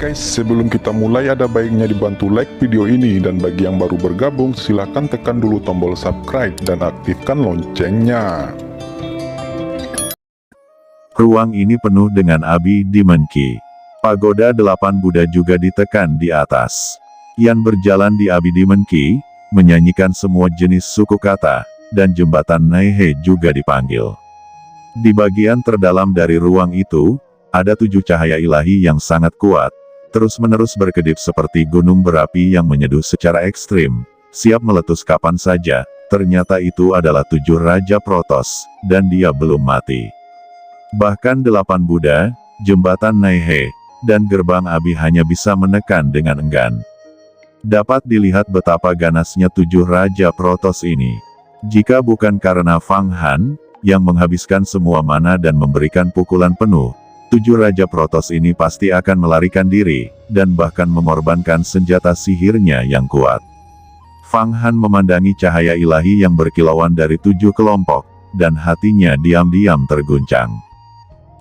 guys, sebelum kita mulai ada baiknya dibantu like video ini, dan bagi yang baru bergabung silahkan tekan dulu tombol subscribe dan aktifkan loncengnya. Ruang ini penuh dengan Abhi-Demon Key. Pagoda 8 Buddha juga ditekan di atas. Yan berjalan di Abhi-Demon Key, menyanyikan semua jenis suku kata, dan jembatan Naihe juga dipanggil. Di bagian terdalam dari ruang itu, ada 7 cahaya ilahi yang sangat kuat, terus-menerus berkedip seperti gunung berapi yang menyeduh secara ekstrim, siap meletus kapan saja. Ternyata itu adalah 7 Raja Protos, dan dia belum mati. Bahkan 8 Buddha, jembatan Naihe, dan gerbang Abhi hanya bisa menekan dengan enggan. Dapat dilihat betapa ganasnya 7 Raja Protos ini. Jika bukan karena Fang Han, yang menghabiskan semua mana dan memberikan pukulan penuh, 7 Raja Protos ini pasti akan melarikan diri, dan bahkan mengorbankan senjata sihirnya yang kuat. Fang Han memandangi cahaya ilahi yang berkilauan dari 7 kelompok, dan hatinya diam-diam terguncang.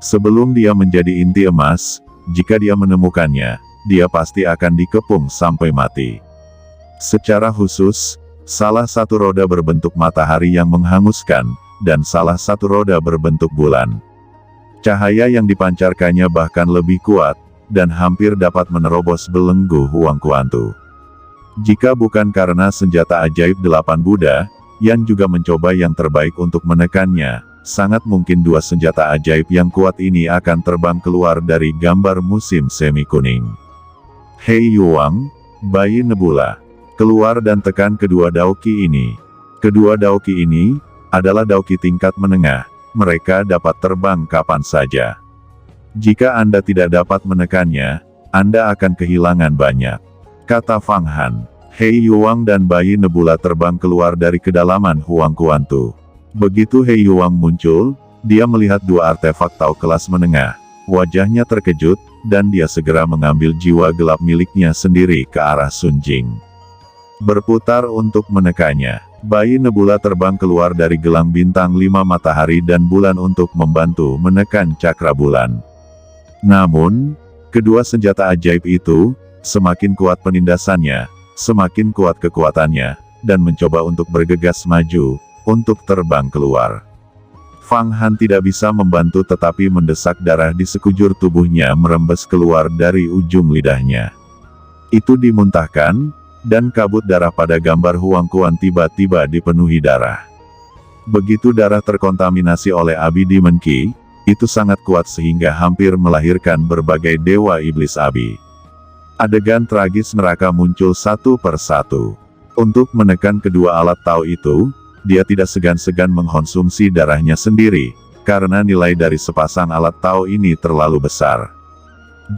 Sebelum dia menjadi inti emas, jika dia menemukannya, dia pasti akan dikepung sampai mati. Secara khusus, salah satu roda berbentuk matahari yang menghanguskan, dan salah satu roda berbentuk bulan. Cahaya yang dipancarkannya bahkan lebih kuat, dan hampir dapat menerobos belenggu Huang Kuantu. Jika bukan karena senjata ajaib 8 Buddha, Yan juga mencoba yang terbaik untuk menekannya, sangat mungkin 2 senjata ajaib yang kuat ini akan terbang keluar dari gambar musim semi kuning. Hei Yuang, bayi Nebula, keluar dan tekan kedua Daoki ini. Kedua Daoki ini adalah Daoki tingkat menengah. Mereka dapat terbang kapan saja. Jika Anda tidak dapat menekannya, Anda akan kehilangan banyak, kata Fang Han. Hei Yuang dan bayi Nebula terbang keluar dari kedalaman Huang Kuantu. Begitu Hei Yuang muncul, dia melihat 2 artefak Tao kelas menengah. Wajahnya terkejut, dan dia segera mengambil jiwa gelap miliknya sendiri ke arah Sun Jing. Berputar untuk menekannya. Bayi Nebula terbang keluar dari gelang bintang 5 matahari dan bulan untuk membantu menekan cakra bulan. Namun, kedua senjata ajaib itu, semakin kuat penindasannya, semakin kuat kekuatannya, dan mencoba untuk bergegas maju, untuk terbang keluar. Fang Han tidak bisa membantu tetapi mendesak darah di sekujur tubuhnya merembes keluar dari ujung lidahnya. Itu dimuntahkan, dan kabut darah pada gambar Huang Kuan tiba-tiba dipenuhi darah. Begitu darah terkontaminasi oleh Abhi-Demon Key, itu sangat kuat sehingga hampir melahirkan berbagai dewa iblis Abhi. Adegan tragis neraka muncul satu persatu. Untuk menekan kedua alat Tao itu, dia tidak segan-segan mengkonsumsi darahnya sendiri, karena nilai dari sepasang alat Tao ini terlalu besar.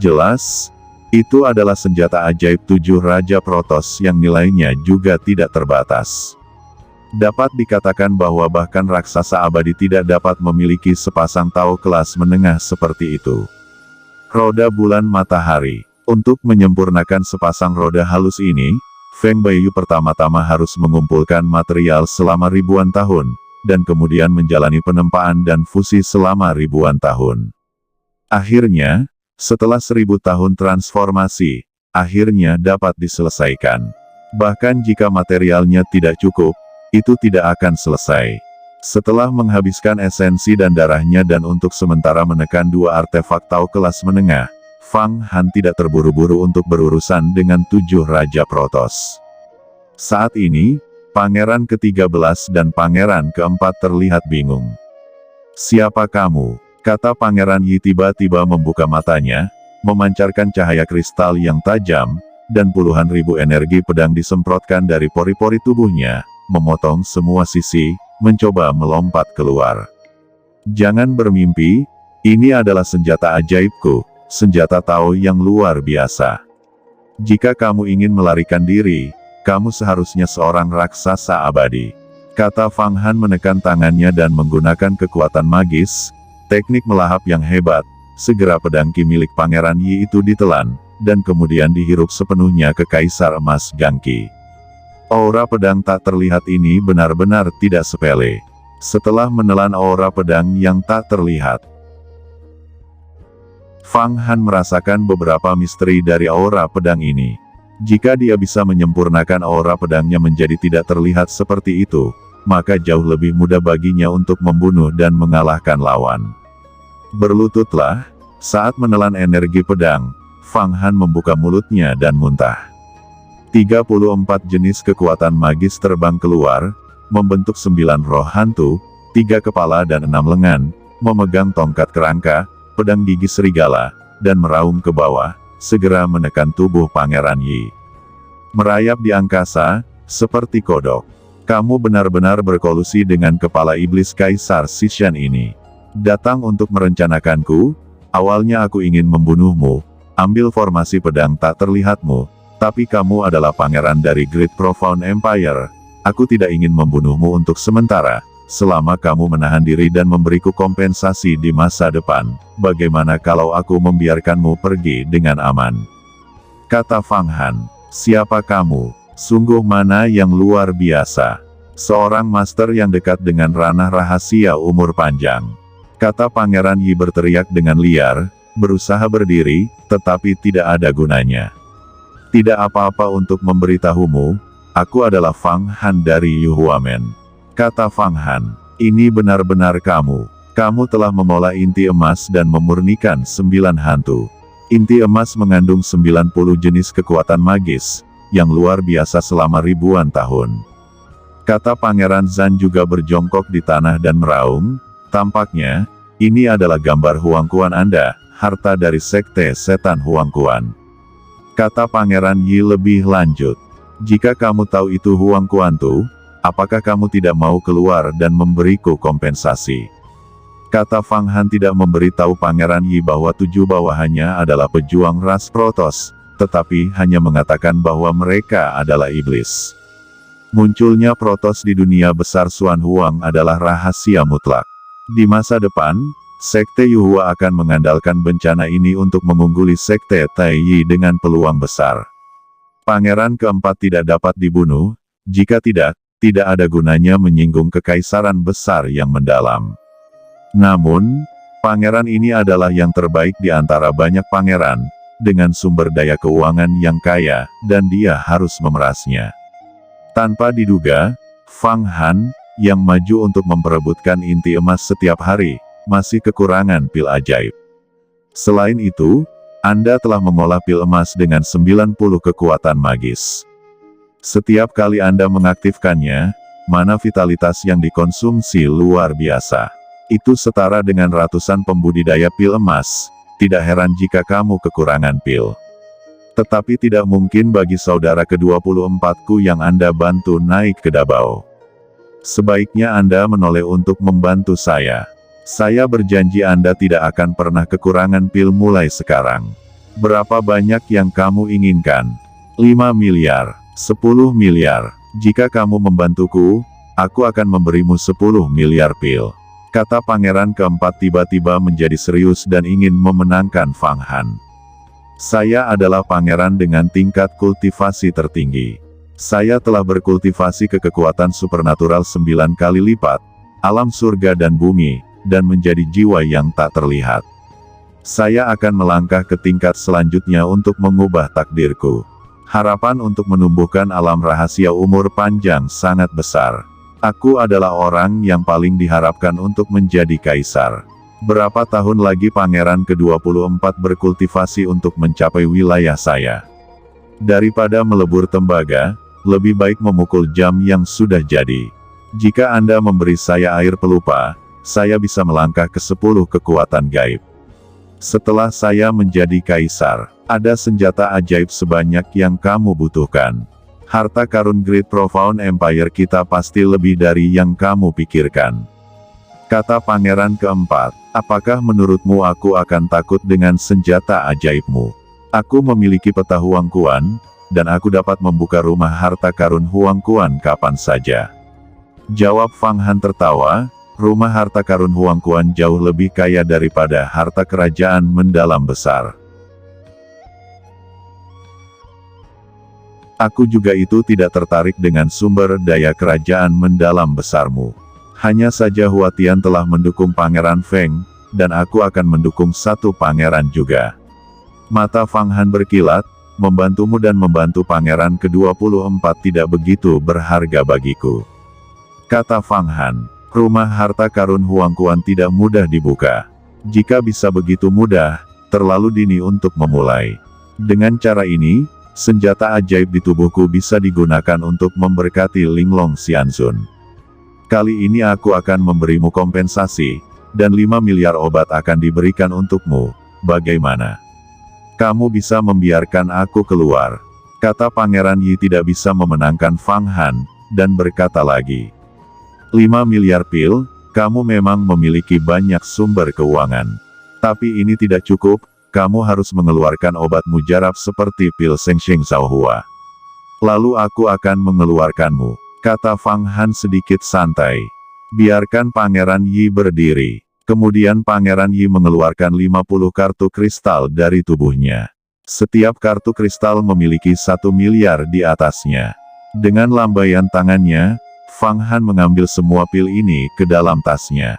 Jelas, itu adalah senjata ajaib 7 Raja Protos yang nilainya juga tidak terbatas. Dapat dikatakan bahwa bahkan raksasa abadi tidak dapat memiliki sepasang Tao kelas menengah seperti itu. Roda bulan matahari. Untuk menyempurnakan sepasang roda halus ini, Feng Baiyu pertama-tama harus mengumpulkan material selama ribuan tahun, dan kemudian menjalani penempaan dan fusi selama ribuan tahun. Akhirnya, setelah 1000 tahun transformasi, akhirnya dapat diselesaikan. Bahkan jika materialnya tidak cukup, itu tidak akan selesai. Setelah menghabiskan esensi dan darahnya dan untuk sementara menekan 2 artefak Tao kelas menengah, Fang Han tidak terburu-buru untuk berurusan dengan 7 Raja Protos. Saat ini, Pangeran ke-13 dan Pangeran ke-4 terlihat bingung. "Siapa kamu?" kata Pangeran Yi tiba-tiba membuka matanya, memancarkan cahaya kristal yang tajam, dan puluhan ribu energi pedang disemprotkan dari pori-pori tubuhnya, memotong semua sisi, mencoba melompat keluar. "Jangan bermimpi, ini adalah senjata ajaibku, senjata Tao yang luar biasa. Jika kamu ingin melarikan diri, kamu seharusnya seorang raksasa abadi," kata Fang Han menekan tangannya dan menggunakan kekuatan magis, teknik melahap yang hebat. Segera pedang Ki milik Pangeran Yi itu ditelan, dan kemudian dihirup sepenuhnya ke Kaisar Emas Gangki. Aura pedang tak terlihat ini benar-benar tidak sepele. Setelah menelan aura pedang yang tak terlihat, Fang Han merasakan beberapa misteri dari aura pedang ini. Jika dia bisa menyempurnakan aura pedangnya menjadi tidak terlihat seperti itu, maka jauh lebih mudah baginya untuk membunuh dan mengalahkan lawan. Berlututlah, saat menelan energi pedang, Fang Han membuka mulutnya dan muntah. 34 jenis kekuatan magis terbang keluar, membentuk 9 roh hantu, 3 kepala dan 6 lengan, memegang tongkat kerangka, pedang gigi serigala, dan meraung ke bawah, segera menekan tubuh Pangeran Yi. Merayap di angkasa, seperti kodok. Kamu benar-benar berkolusi dengan kepala iblis Kaisar Xishan ini. Datang untuk merencanakanku, awalnya aku ingin membunuhmu, ambil formasi pedang tak terlihatmu, tapi kamu adalah pangeran dari Great Profound Empire. Aku tidak ingin membunuhmu untuk sementara, selama kamu menahan diri dan memberiku kompensasi di masa depan. Bagaimana kalau aku membiarkanmu pergi dengan aman? Kata Fang Han. Siapa kamu? Sungguh mana yang luar biasa. Seorang master yang dekat dengan ranah rahasia umur panjang. Kata Pangeran Yi berteriak dengan liar, berusaha berdiri, tetapi tidak ada gunanya. Tidak apa-apa untuk memberitahumu, aku adalah Fang Han dari Yuhuamen. Kata Fang Han, ini benar-benar kamu. Kamu telah mengolah inti emas dan memurnikan 9 hantu. Inti emas mengandung 90 jenis kekuatan magis, yang luar biasa selama ribuan tahun. Kata Pangeran Zan juga berjongkok di tanah dan meraung, tampaknya, ini adalah gambar Huangquan Anda, harta dari Sekte Setan Huangquan. Kata Pangeran Yi lebih lanjut, jika kamu tahu itu Huangquan Tu, apakah kamu tidak mau keluar dan memberiku kompensasi? Kata Fang Han tidak memberitahu Pangeran Yi bahwa 7 bawahannya adalah pejuang ras Protoss, tetapi hanya mengatakan bahwa mereka adalah iblis. Munculnya Protoss di dunia besar Xuan Huang adalah rahasia mutlak. Di masa depan, Sekte Yuhua akan mengandalkan bencana ini untuk mengungguli Sekte Taiyi dengan peluang besar. Pangeran keempat tidak dapat dibunuh, jika tidak ada gunanya menyinggung kekaisaran besar yang mendalam. Namun, pangeran ini adalah yang terbaik di antara banyak pangeran, dengan sumber daya keuangan yang kaya, dan dia harus memerasnya. Tanpa diduga, Fang Han, yang maju untuk memperebutkan inti emas setiap hari, masih kekurangan pil ajaib. Selain itu, Anda telah mengolah pil emas dengan 90 kekuatan magis. Setiap kali Anda mengaktifkannya, mana vitalitas yang dikonsumsi luar biasa. Itu setara dengan ratusan pembudidaya pil emas, tidak heran jika kamu kekurangan pil. Tetapi tidak mungkin bagi saudara ke-24ku yang Anda bantu naik ke Dabao. Sebaiknya Anda menoleh untuk membantu saya. Saya berjanji Anda tidak akan pernah kekurangan pil mulai sekarang. Berapa banyak yang kamu inginkan? 5 miliar, 10 miliar. Jika kamu membantuku, aku akan memberimu 10 miliar pil. Kata Pangeran keempat tiba-tiba menjadi serius dan ingin memenangkan Fang Han. Saya adalah pangeran dengan tingkat kultivasi tertinggi. Saya telah berkultivasi ke kekuatan supernatural 9 kali lipat, alam surga dan bumi, dan menjadi jiwa yang tak terlihat. Saya akan melangkah ke tingkat selanjutnya untuk mengubah takdirku. Harapan untuk menumbuhkan alam rahasia umur panjang sangat besar. Aku adalah orang yang paling diharapkan untuk menjadi kaisar. Berapa tahun lagi pangeran ke-24 berkultivasi untuk mencapai wilayah saya? Daripada melebur tembaga, lebih baik memukul jam yang sudah jadi. Jika Anda memberi saya air pelupa, saya bisa melangkah ke 10 kekuatan gaib. Setelah saya menjadi kaisar, ada senjata ajaib sebanyak yang kamu butuhkan. Harta karun Great Profound Empire kita pasti lebih dari yang kamu pikirkan. Kata Pangeran keempat, apakah menurutmu aku akan takut dengan senjata ajaibmu? Aku memiliki peta Huangquan, dan aku dapat membuka rumah harta karun Huangquan kapan saja. Jawab Fang Han tertawa, rumah harta karun Huangquan jauh lebih kaya daripada harta kerajaan mendalam besar. Aku juga itu tidak tertarik dengan sumber daya kerajaan mendalam besarmu. Hanya saja Hua Tian telah mendukung Pangeran Feng, dan aku akan mendukung satu pangeran juga. Mata Fang Han berkilat, membantumu dan membantu pangeran ke-24 tidak begitu berharga bagiku. Kata Fang Han, rumah harta karun Huang Quan tidak mudah dibuka. Jika bisa begitu mudah, terlalu dini untuk memulai. Dengan cara ini, senjata ajaib di tubuhku bisa digunakan untuk memberkati Linglong Xianzun. Kali ini aku akan memberimu kompensasi, dan 5 miliar obat akan diberikan untukmu. Bagaimana? Kamu bisa membiarkan aku keluar? Kata Pangeran Yi tidak bisa memenangkan Fang Han, dan berkata lagi. 5 miliar pil, kamu memang memiliki banyak sumber keuangan. Tapi ini tidak cukup, kamu harus mengeluarkan obat mujarab seperti pil Shengsheng Shaohua. Lalu aku akan mengeluarkanmu, kata Fang Han sedikit santai. Biarkan Pangeran Yi berdiri. Kemudian Pangeran Yi mengeluarkan 50 kartu kristal dari tubuhnya. Setiap kartu kristal memiliki 1 miliar di atasnya. Dengan lambaian tangannya, Fang Han mengambil semua pil ini ke dalam tasnya.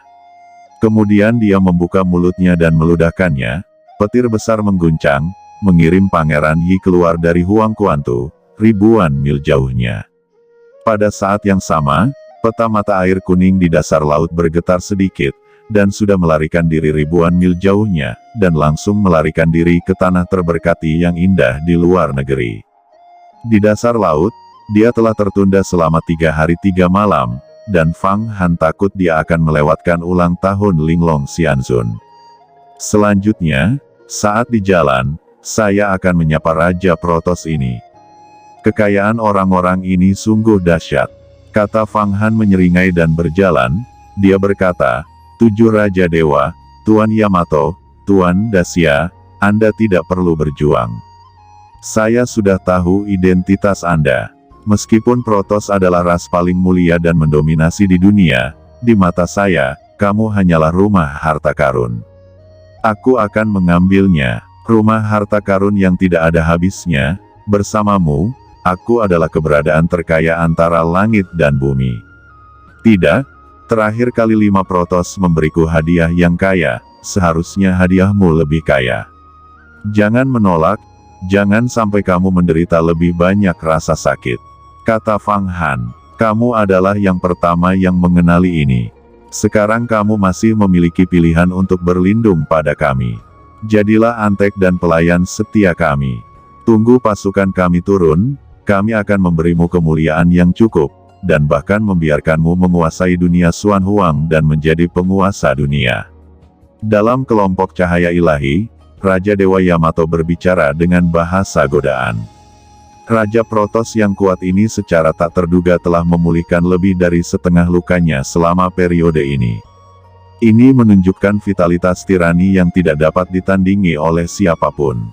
Kemudian dia membuka mulutnya dan meludahkannya. Petir besar mengguncang, mengirim Pangeran Yi keluar dari Huang Quantu, ribuan mil jauhnya. Pada saat yang sama, peta mata air kuning di dasar laut bergetar sedikit, dan sudah melarikan diri ribuan mil jauhnya, dan langsung melarikan diri ke tanah terberkati yang indah di luar negeri. Di dasar laut, dia telah tertunda selama 3 hari 3 malam, dan Fang Han takut dia akan melewatkan ulang tahun Linglong Xianzun. Selanjutnya, saat di jalan, saya akan menyapa Raja Protos ini. Kekayaan orang-orang ini sungguh dahsyat. Kata Fang Han menyeringai dan berjalan, dia berkata, 7 Raja Dewa, Tuan Yamato, Tuan Dacia, Anda tidak perlu berjuang. Saya sudah tahu identitas Anda. Meskipun Protos adalah ras paling mulia dan mendominasi di dunia, di mata saya, kamu hanyalah rumah harta karun. Aku akan mengambilnya, rumah harta karun yang tidak ada habisnya, bersamamu, aku adalah keberadaan terkaya antara langit dan bumi. Tidak, terakhir kali 5 Protos memberiku hadiah yang kaya, seharusnya hadiahmu lebih kaya. Jangan menolak, jangan sampai kamu menderita lebih banyak rasa sakit. Kata Fang Han, kamu adalah yang pertama yang mengenali ini. Sekarang kamu masih memiliki pilihan untuk berlindung pada kami. Jadilah antek dan pelayan setia kami. Tunggu pasukan kami turun, kami akan memberimu kemuliaan yang cukup, dan bahkan membiarkanmu menguasai dunia Xuan Huang dan menjadi penguasa dunia. Dalam kelompok cahaya ilahi, Raja Dewa Yamato berbicara dengan bahasa godaan. Raja Protos yang kuat ini secara tak terduga telah memulihkan lebih dari setengah lukanya selama periode ini. Ini menunjukkan vitalitas tirani yang tidak dapat ditandingi oleh siapapun.